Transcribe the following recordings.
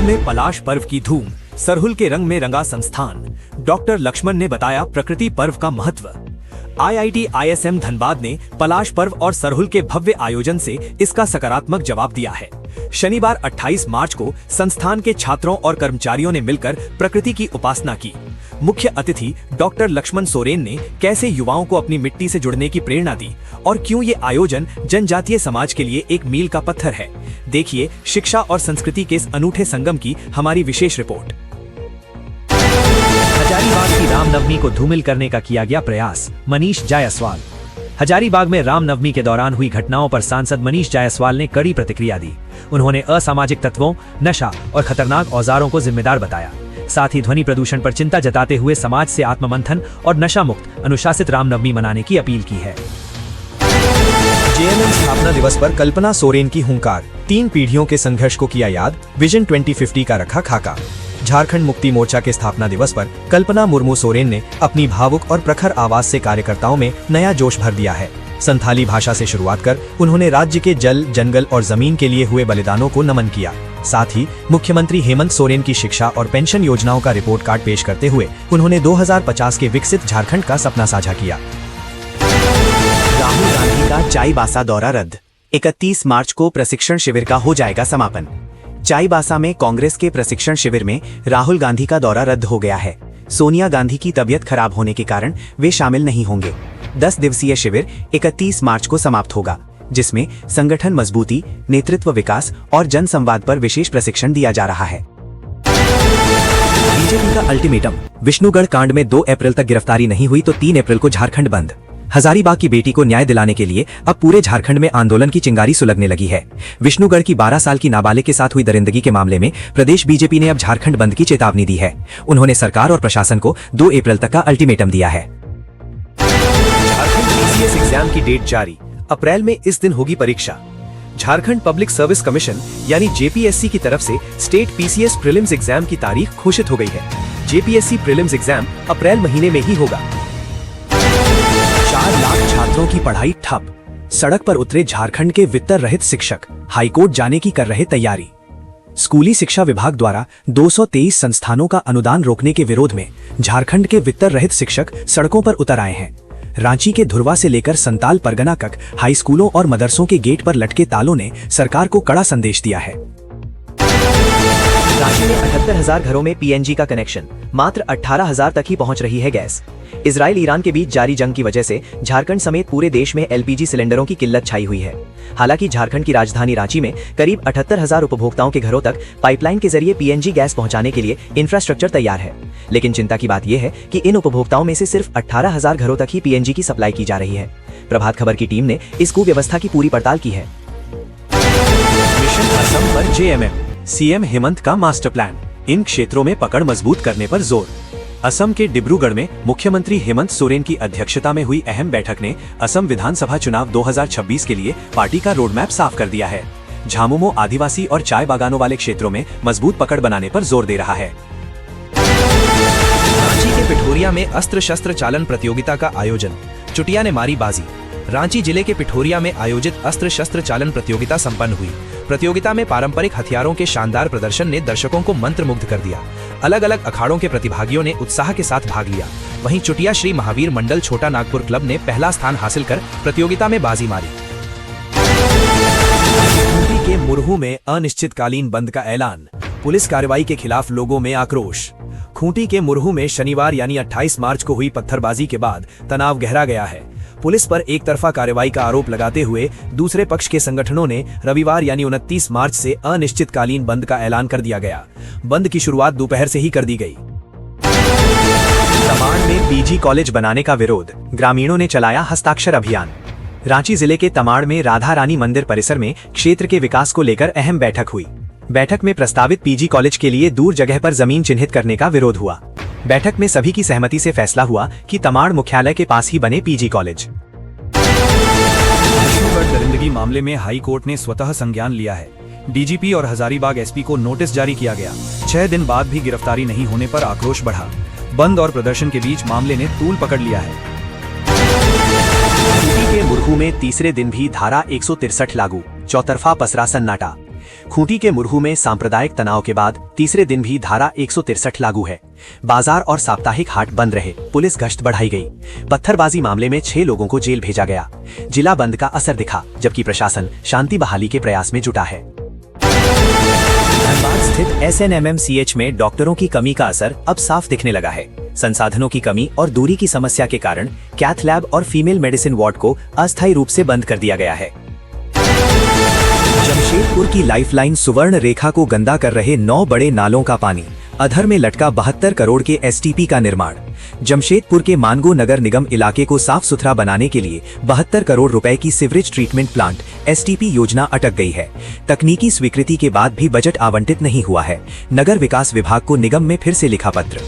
में पलाश पर्व की धूम, सरहुल के रंग में रंगा संस्थान। डॉक्टर लक्ष्मण ने बताया प्रकृति पर्व का महत्व। IIT ISM धनबाद ने पलाश पर्व और सरहुल के भव्य आयोजन से इसका सकारात्मक जवाब दिया है। शनिवार 28 मार्च को संस्थान के छात्रों और कर्मचारियों ने मिलकर प्रकृति की उपासना की। मुख्य अतिथि डॉक्टर लक्ष्मण सोरेन ने कैसे युवाओं को अपनी मिट्टी से जुड़ने की प्रेरणा दी और क्यों ये आयोजन जनजातीय समाज के लिए एक मील का पत्थर है। देखिए शिक्षा और संस्कृति के इस अनूठे संगम की हमारी विशेष रिपोर्ट। हजारीबाग की रामनवमी को धूमिल करने का किया गया प्रयास, मनीष जायसवाल। हजारीबाग में रामनवमी के दौरान हुई घटनाओं पर सांसद मनीष जायसवाल ने कड़ी प्रतिक्रिया दी। उन्होंने असामाजिक तत्वों, नशा और खतरनाक औजारों को जिम्मेदार बताया। साथ ही ध्वनि प्रदूषण पर चिंता जताते हुए समाज से आत्ममंथन और नशा मुक्त अनुशासित रामनवमी मनाने की अपील की है। JMM स्थापना दिवस पर कल्पना सोरेन की हुंकार, 3 पीढ़ियों के संघर्ष को किया याद, विजन 2050 का रखा खाका। झारखंड मुक्ति मोर्चा के स्थापना दिवस पर कल्पना मुर्मू सोरेन ने अपनी भावुक और प्रखर आवाज से कार्यकर्ताओं में नया जोश भर दिया है। संथाली भाषा से शुरुआत कर उन्होंने राज्य के जल, जंगल और जमीन के लिए हुए बलिदानों को नमन किया। साथ ही मुख्यमंत्री हेमंत सोरेन की शिक्षा और पेंशन योजनाओं का रिपोर्ट कार्ड पेश करते हुए उन्होंने 2050 के विकसित झारखंड का सपना साझा किया। राहुल गांधी का चाईबासा दौरा रद्द, 31 मार्च को प्रशिक्षण शिविर का हो जाएगा समापन। चाईबासा में कांग्रेस के प्रशिक्षण शिविर में राहुल गांधी का दौरा रद्द हो गया है। सोनिया गांधी की तबीयत खराब होने के कारण वे शामिल नहीं होंगे। 10 दिवसीय शिविर 31 मार्च को समाप्त होगा, जिसमें संगठन मजबूती, नेतृत्व विकास और जन संवाद पर विशेष प्रशिक्षण दिया जा रहा है। बीजेपी का अल्टीमेटम, विष्णुगढ़ कांड में 2 अप्रैल तक गिरफ्तारी नहीं हुई तो 3 अप्रैल को झारखंड बंद। हजारीबाग की बेटी को न्याय दिलाने के लिए अब पूरे झारखंड में आंदोलन की चिंगारी सुलगने लगी है। विष्णुगढ़ की 12 साल की नाबालिग के साथ हुई दरिंदगी के मामले में प्रदेश बीजेपी ने अब झारखंड बंद की चेतावनी दी है। उन्होंने सरकार और प्रशासन को 2 अप्रैल तक का अल्टीमेटम दिया है। झारखंड PCS एग्जाम की डेट जारी, अप्रैल में इस दिन होगी परीक्षा। झारखंड पब्लिक सर्विस कमीशन यानी JPSC की तरफ से स्टेट PCS प्रीलिम्स एग्जाम की तारीख घोषित हो गई है। JPSC प्रीलिम्स एग्जाम अप्रैल महीने में ही होगा। 4 लाख छात्रों की पढ़ाई ठप, सड़क पर उतरे झारखंड के वित्तर रहित शिक्षक, हाईकोर्ट जाने की कर रहे तैयारी। स्कूली शिक्षा विभाग द्वारा 223 संस्थानों का अनुदान रोकने के विरोध में झारखंड के वित्तर रहित शिक्षक सड़कों पर उतर आए हैं। रांची के धुरवा से लेकर संताल परगना तक हाई स्कूलों और मदरसों के गेट पर लटके तालों ने सरकार को कड़ा संदेश दिया है। रांची में 78,000 घरों में PNG का कनेक्शन, मात्र 18,000 तक ही पहुंच रही है गैस। इजराइल ईरान के बीच जारी जंग की वजह से झारखंड समेत पूरे देश में LPG सिलेंडरों की किल्लत छाई हुई है। हालांकि झारखंड की राजधानी रांची में करीब 78,000 उपभोक्ताओं के घरों तक पाइपलाइन के जरिए PNG गैस पहुंचाने के लिए इंफ्रास्ट्रक्चर तैयार है। लेकिन चिंता की बात यह है कि इन उपभोक्ताओं में से सिर्फ 18,000 घरों तक ही PNG की सप्लाई की जा रही है। प्रभात खबर की टीम ने इस कुव्यवस्था की पूरी पड़ताल की है। मिशन असम पर JMM, CM हेमंत का मास्टर प्लान, इन क्षेत्रों में पकड़ मजबूत करने पर जोर। असम के डिब्रूगढ़ में मुख्यमंत्री हेमंत सोरेन की अध्यक्षता में हुई अहम बैठक ने असम विधानसभा चुनाव 2026 के लिए पार्टी का रोड मैप साफ कर दिया है। झामुमो आदिवासी और चाय बागानों वाले क्षेत्रों में मजबूत पकड़ बनाने पर जोर दे रहा है। रांची के पिठोरिया में अस्त्र शस्त्र चालन प्रतियोगिता का आयोजन, चुटिया ने मारी बाजी। रांची जिले के पिठोरिया में आयोजित अस्त्र शस्त्र चालन प्रतियोगिता संपन्न हुई। प्रतियोगिता में पारंपरिक हथियारों के शानदार प्रदर्शन ने दर्शकों को मंत्रमुग्ध कर दिया। अलग अलग अखाड़ों के प्रतिभागियों ने उत्साह के साथ भाग लिया। वहीं चुटिया श्री महावीर मंडल छोटा नागपुर क्लब ने पहला स्थान हासिल कर प्रतियोगिता में बाजी मारी। खूंटी के मुरहू में अनिश्चितकालीन बंद का ऐलान, पुलिस कार्रवाई के खिलाफ लोगों में आक्रोश। खूंटी के मुरहू में शनिवार यानी 28 मार्च को हुई पत्थरबाजी के बाद तनाव गहरा गया है। पुलिस पर एक तरफा कार्रवाई का आरोप लगाते हुए दूसरे पक्ष के संगठनों ने रविवार यानी 29 मार्च से अनिश्चितकालीन बंद का ऐलान कर दिया गया। बंद की शुरुआत दोपहर से ही कर दी गई। तमाड़ में PG कॉलेज बनाने का विरोध, ग्रामीणों ने चलाया हस्ताक्षर अभियान। रांची जिले के तमाड़ में राधा रानी मंदिर परिसर में क्षेत्र के विकास को लेकर अहम बैठक हुई। बैठक में प्रस्तावित PG कॉलेज के लिए दूर जगह पर जमीन चिन्हित करने का विरोध हुआ। बैठक में सभी की सहमति से फैसला हुआ कि तमाड़ मुख्यालय के पास ही बने PG कॉलेज। विष्णुगढ़ दरिंदगी मामले में हाई कोर्ट ने स्वतः संज्ञान लिया है। DGP और हजारीबाग SP को नोटिस जारी किया गया। 6 दिन बाद भी गिरफ्तारी नहीं होने पर आक्रोश बढ़ा। बंद और प्रदर्शन के बीच मामले ने तूल पकड़ लिया है। खूंटी के मुरहू में तीसरे दिन भी धारा 163 लागू, चौतरफा पसरा सन्नाटा। खूंटी के मुरहू में सांप्रदायिक तनाव के बाद तीसरे दिन भी धारा 163 लागू है। बाजार और साप्ताहिक हाट बंद रहे, पुलिस गश्त बढ़ाई गई। पत्थरबाजी मामले में 6 लोगों को जेल भेजा गया। जिला बंद का असर दिखा, जबकि प्रशासन शांति बहाली के प्रयास में जुटा है। धनबाद स्थित SNMMCH में डॉक्टरों की कमी का असर अब साफ दिखने लगा है। संसाधनों की कमी और दूरी की समस्या के कारण कैथ लैब और फीमेल मेडिसिन वार्ड को अस्थायी रूप से बंद कर दिया गया है। जमशेदपुर की लाइफलाइन सुवर्ण रेखा को गंदा कर रहे 9 बड़े नालों का पानी, अधर में लटका 72 करोड़ के STP का निर्माण। जमशेदपुर के मानगो नगर निगम इलाके को साफ सुथरा बनाने के लिए 72 करोड़ रुपए की सीवरेज ट्रीटमेंट प्लांट STP योजना अटक गई है। तकनीकी स्वीकृति के बाद भी बजट आवंटित नहीं हुआ है। नगर विकास विभाग को निगम में फिर से लिखा पत्र।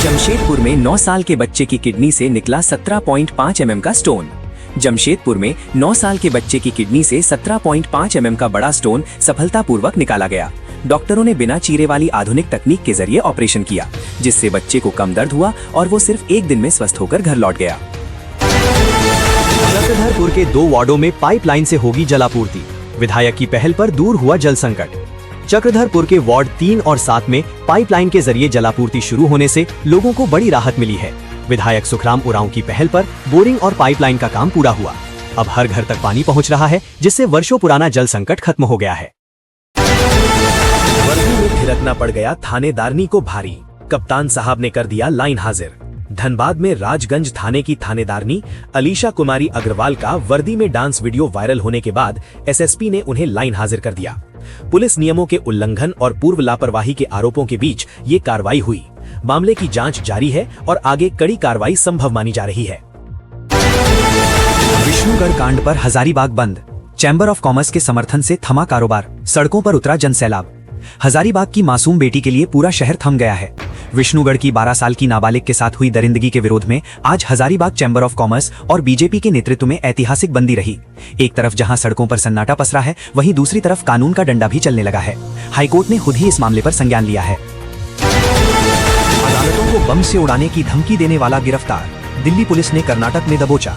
जमशेदपुर में 9 साल के बच्चे की किडनी से निकला 17.5 mm का स्टोन। जमशेदपुर में 9 साल के बच्चे की किडनी से 17.5 mm का बड़ा स्टोन सफलतापूर्वक निकाला गया। डॉक्टरों ने बिना चीरे वाली आधुनिक तकनीक के जरिए ऑपरेशन किया, जिससे बच्चे को कम दर्द हुआ और वो सिर्फ 1 दिन में स्वस्थ होकर घर लौट गया। चक्रधरपुर के 2 वार्डों में पाइपलाइन से होगी जलापूर्ति, विधायक की पहल पर दूर हुआ जल संकट। चक्रधरपुर के वार्ड 3 और 7 में पाइपलाइन के जरिए जलापूर्ति शुरू होने से लोगों को बड़ी राहत मिली है। विधायक सुखराम उरांव की पहल पर बोरिंग और पाइपलाइन का काम पूरा हुआ। अब हर घर तक पानी पहुंच रहा है, जिससे वर्षों पुराना जल संकट खत्म हो गया है। वर्दी में थिरकना पड़ गया थानेदारनी को भारी, कप्तान साहब ने कर दिया लाइन हाजिर। धनबाद में राजगंज थाने की थानेदारनी अलीशा कुमारी अग्रवाल का वर्दी में डांस वीडियो वायरल होने के बाद SSP ने उन्हें लाइन हाजिर कर दिया। पुलिस नियमों के उल्लंघन और पूर्व लापरवाही के आरोपों के बीच ये कार्रवाई हुई। मामले की जांच जारी है और आगे कड़ी कार्रवाई संभव मानी जा रही है। विष्णुगढ़ कांड पर हजारीबाग बंद, चैंबर ऑफ कॉमर्स के समर्थन से थमा कारोबार, सड़कों पर उतरा जनसैलाब। हजारीबाग की मासूम बेटी के लिए पूरा शहर थम गया है। विष्णुगढ़ की 12 साल की नाबालिग के साथ हुई दरिंदगी के विरोध में आज हजारीबाग चैंबर ऑफ कॉमर्स और बीजेपी के नेतृत्व में ऐतिहासिक बंदी रही। एक तरफ जहां सड़कों पर सन्नाटा पसरा है, वहीं दूसरी तरफ कानून का डंडा भी चलने लगा है। हाईकोर्ट ने खुद ही इस मामले पर संज्ञान लिया है। अदालतों को बम से उड़ाने की धमकी देने वाला गिरफ्तार, दिल्ली पुलिस ने कर्नाटक में दबोचा।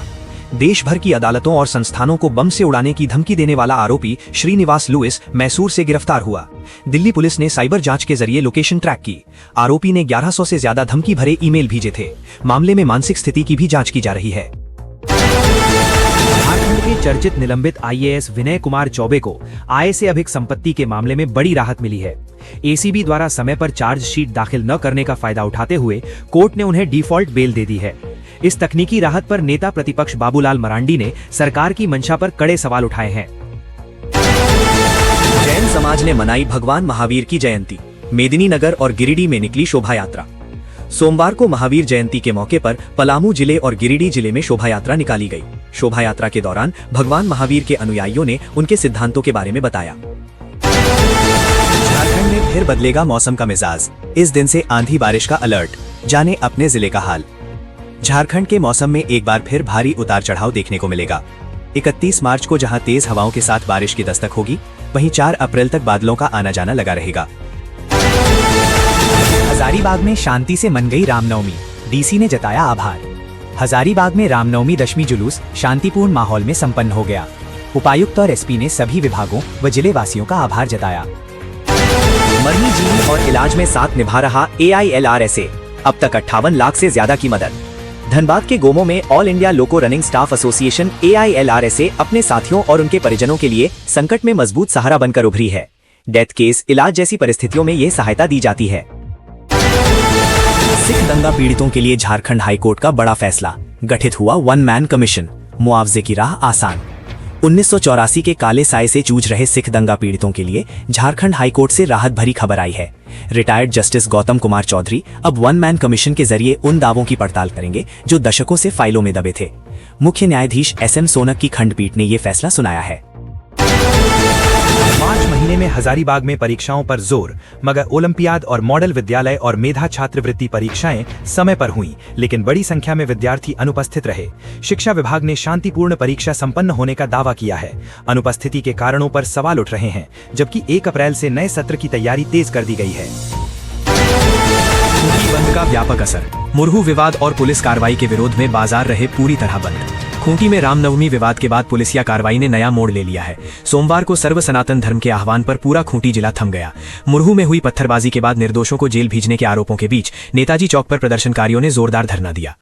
देश भर की अदालतों और संस्थानों को बम से उड़ाने की धमकी देने वाला आरोपी श्रीनिवास लुइस मैसूर से गिरफ्तार हुआ। दिल्ली पुलिस ने साइबर जांच के जरिए लोकेशन ट्रैक की। आरोपी ने 1100 से ज्यादा धमकी भरे ईमेल भेजे थे। मामले में मानसिक स्थिति की भी जांच की जा रही है। झारखंड के चर्चित निलंबित IAS विनय कुमार चौबे को आय से अधिक संपत्ति के मामले में बड़ी राहत मिली है। ACB द्वारा समय पर चार्जशीट दाखिल न करने का फायदा उठाते हुए कोर्ट ने उन्हें डिफॉल्ट बेल दे दी है। इस तकनीकी राहत पर नेता प्रतिपक्ष बाबूलाल मरांडी ने सरकार की मंशा पर कड़े सवाल उठाए हैं। जैन समाज ने मनाई भगवान महावीर की जयंती। मेदिनीनगर और गिरिडीह में निकली शोभा यात्रा। सोमवार को महावीर जयंती के मौके पर पलामू जिले और गिरिडीह जिले में शोभा यात्रा निकाली गई। शोभा यात्रा के दौरान भगवान महावीर के अनुयायियों ने उनके सिद्धांतों के बारे में बताया। झारखंड में फिर बदलेगा मौसम का मिजाज, इस दिन से आंधी बारिश का अलर्ट, जाने अपने जिले का हाल। झारखंड के मौसम में एक बार फिर भारी उतार चढ़ाव देखने को मिलेगा। 31 मार्च को जहां तेज हवाओं के साथ बारिश की दस्तक होगी, वहीं 4 अप्रैल तक बादलों का आना जाना लगा रहेगा। हजारीबाग में शांति से मन गई रामनवमी, DC ने जताया आभार। हजारीबाग में रामनवमी दशमी जुलूस शांतिपूर्ण माहौल में संपन्न हो गया। उपायुक्त और SP ने सभी विभागों व जिले वासियों का आभार जताया। मरनी जीवन और इलाज में साथ निभा रहा AILRSA, अब तक 58 लाख से ज्यादा की मदद। धनबाद के गोमो में ऑल इंडिया लोको रनिंग स्टाफ एसोसिएशन AILRSA अपने साथियों और उनके परिजनों के लिए संकट में मजबूत सहारा बनकर उभरी है। डेथ केस, इलाज जैसी परिस्थितियों में ये सहायता दी जाती है। सिख दंगा पीड़ितों के लिए झारखंड हाईकोर्ट का बड़ा फैसला, गठित हुआ 1 मैन कमीशन, मुआवजे की राह आसान। 1984 के काले साए से जूझ रहे सिख दंगा पीड़ितों के लिए झारखंड हाईकोर्ट से राहत भरी खबर आई है। रिटायर्ड जस्टिस गौतम कुमार चौधरी अब 1 मैन कमीशन के जरिए उन दावों की पड़ताल करेंगे जो दशकों से फाइलों में दबे थे। मुख्य न्यायाधीश SM सोनक की खंडपीठ ने यह फैसला सुनाया है। मार्च महीने में हजारीबाग में परीक्षाओं पर जोर, मगर ओलंपियाड और मॉडल विद्यालय और मेधा छात्रवृत्ति परीक्षाएं समय पर हुईं, लेकिन बड़ी संख्या में विद्यार्थी अनुपस्थित रहे। शिक्षा विभाग ने शांतिपूर्ण परीक्षा संपन्न होने का दावा किया है। अनुपस्थिति के कारणों पर सवाल उठ रहे हैं, जबकि 1 अप्रैल से नए सत्र की तैयारी तेज कर दी गई है। खूंटी बंद का व्यापक असर, मुरहू विवाद और पुलिस कार्रवाई के विरोध में बाजार रहे पूरी तरह बंद। खूंटी में रामनवमी विवाद के बाद पुलिसिया कार्रवाई ने नया मोड़ ले लिया है। सोमवार को सर्व सनातन धर्म के आह्वान पर पूरा खूंटी जिला थम गया। मुरहू में हुई पत्थरबाजी के बाद निर्दोषों को जेल भेजने के आरोपों के बीच नेताजी चौक पर प्रदर्शनकारियों ने जोरदार धरना दिया।